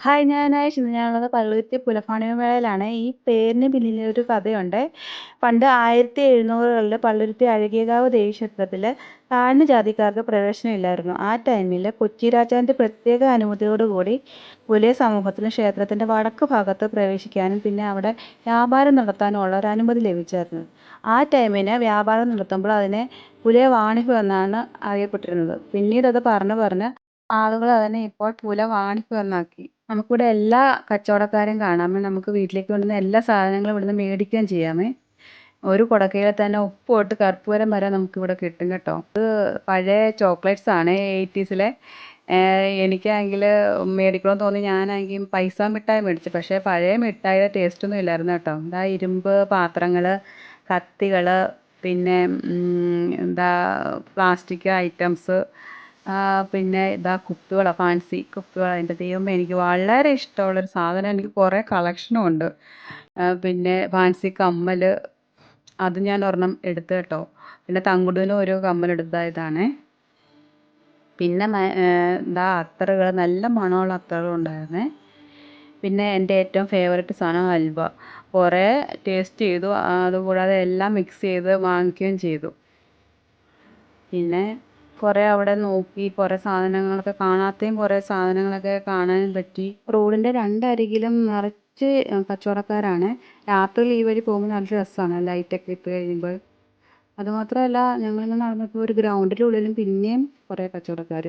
Hi ഞാൻ ആയിഷ്. ഇന്ന് ഞാനുള്ളത് പള്ളുരുത്തി പുലപ്പാണി മേളയിലാണ്. ഈ പേരിന് പിന്നിലൊരു കഥയുണ്ട്. പണ്ട് 1700കളിൽ പള്ളുരുത്തി അഴകിയകാവ് ദേവീക്ഷേത്രത്തിൽ താഴ്ന്ന ജാതിക്കാർക്ക് പ്രവേശനമില്ലായിരുന്നു. ആ ടൈമിൽ കൊച്ചി രാജാവിൻ്റെ പ്രത്യേക അനുമതിയോടുകൂടി പുലയ സമൂഹത്തിന് ക്ഷേത്രത്തിൻ്റെ വടക്ക് ഭാഗത്ത് പ്രവേശിക്കാനും പിന്നെ അവിടെ വ്യാപാരം നടത്താനുമുള്ള ഒരു അനുമതി ലഭിച്ചായിരുന്നു. ആ ടൈമിന് വ്യാപാരം നടത്തുമ്പോൾ അതിനെ പുലയ വാണിഭം എന്നാണ് അറിയപ്പെട്ടിരുന്നത്. പിന്നീട് അത് പറഞ്ഞ് ആളുകൾ അതിനെ ഇപ്പോൾ പുല വാണിഭം എന്നാക്കി. നമുക്കിവിടെ എല്ലാ കച്ചവടക്കാരെയും കാണാമേ. നമുക്ക് വീട്ടിലേക്ക് കൊണ്ടുവന്ന എല്ലാ സാധനങ്ങളും ഇവിടുന്ന് മേടിക്കുകയും ചെയ്യാമേ. ഒരു കുടക്കീഴിൽ തന്നെ ഉപ്പ് തൊട്ട് കർപ്പൂരം വരെ നമുക്കിവിടെ കിട്ടും കേട്ടോ. ഇത് പഴയ ചോക്ലേറ്റ്സ് ആണ് 80s. എനിക്കാണെങ്കിൽ മേടിക്കണമെന്ന് തോന്നി. ഞാനാണെങ്കിൽ പൈസ മിഠായി മേടിച്ചു. പക്ഷേ പഴയ മിഠായിയുടെ ടേസ്റ്റൊന്നും ഇല്ലായിരുന്നു കേട്ടോ. ഇതാ ഇരുമ്പ് പാത്രങ്ങൾ, കത്തികൾ, പിന്നെ പ്ലാസ്റ്റിക് ഐറ്റംസ്, പിന്നെ ഇതാ കുപ്പികളാണ്, ഫാൻസി കുപ്പികൾ. എൻ്റെ ദൈവമേ, എനിക്ക് വളരെ ഇഷ്ടമുള്ളൊരു സാധനം. എനിക്ക് കുറേ കളക്ഷനും ഉണ്ട്. പിന്നെ ഫാൻസി കമ്മൽ, അത് ഞാൻ ഒരെണ്ണം എടുത്തു കേട്ടോ. പിന്നെ തങ്കുടൂനും ഒരു കമ്മലെടുത്ത ഇതാണ്. പിന്നെ എന്താ അത്തറുകൾ, നല്ല മണമുള്ള അത്തറുകൾ ഉണ്ടായിരുന്നേ. പിന്നെ എൻ്റെ ഏറ്റവും ഫേവററ്റ് സാധനം ഹൽവ. കുറേ ടേസ്റ്റ് ചെയ്തു. അതുകൂടാതെ എല്ലാം മിക്സ് ചെയ്ത് വാങ്ങിക്കുകയും ചെയ്തു. പിന്നെ കുറേ അവിടെ നോക്കി. കുറേ സാധനങ്ങളൊക്കെ കാണാത്തയും കുറേ സാധനങ്ങളൊക്കെ കാണാനും പറ്റി. റോഡിൻ്റെ രണ്ടരികിലും നിറച്ച് കച്ചവടക്കാരാണ്. രാത്രിയിൽ ഈ വഴി പോകുമ്പോൾ നല്ല രസമാണ്, ലൈറ്റൊക്കെ ഇട്ട് കഴിയുമ്പോൾ. അതുമാത്രമല്ല, ഞങ്ങളിന്ന് നടന്നപ്പോൾ ഒരു ഗ്രൗണ്ടിൻ്റെ ഉള്ളിലും പിന്നെയും കുറേ കച്ചവടക്കാർ.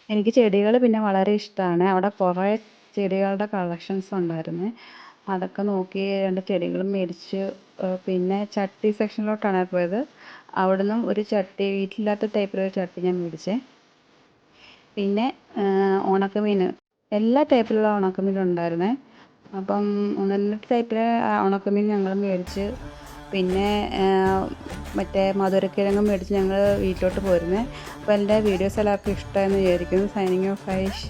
എനിക്ക് ചെടികൾ പിന്നെ വളരെ ഇഷ്ടമാണ്. അവിടെ കുറേ ചെടികളുടെ കളക്ഷൻസ് ഉണ്ടായിരുന്നു. അതൊക്കെ നോക്കി 2 ചെടികളും മേടിച്ച്. പിന്നെ ചട്ടി സെക്ഷനിലോട്ടാണ് പോയത്. അവിടുന്ന് ഒരു ചട്ടി, വീട്ടിലില്ലാത്ത ടൈപ്പിലൊരു ചട്ടി ഞാൻ മേടിച്ചേ. പിന്നെ ഉണക്കമീൻ, എല്ലാ ടൈപ്പിലുള്ള ഉണക്കമീനുണ്ടായിരുന്നേ. അപ്പം നല്ല ടൈപ്പിലെ ഉണക്കമീൻ ഞങ്ങൾ മേടിച്ച്. പിന്നെ മറ്റേ മധുരക്കിഴങ്ങും മേടിച്ച് ഞങ്ങൾ വീട്ടിലോട്ട് പോരുന്നേ. അപ്പോൾ എൻ്റെ വീഡിയോസ് എല്ലാവർക്കും ഇഷ്ടമായെന്ന് വിചാരിക്കുന്നു. Signing off Ayush.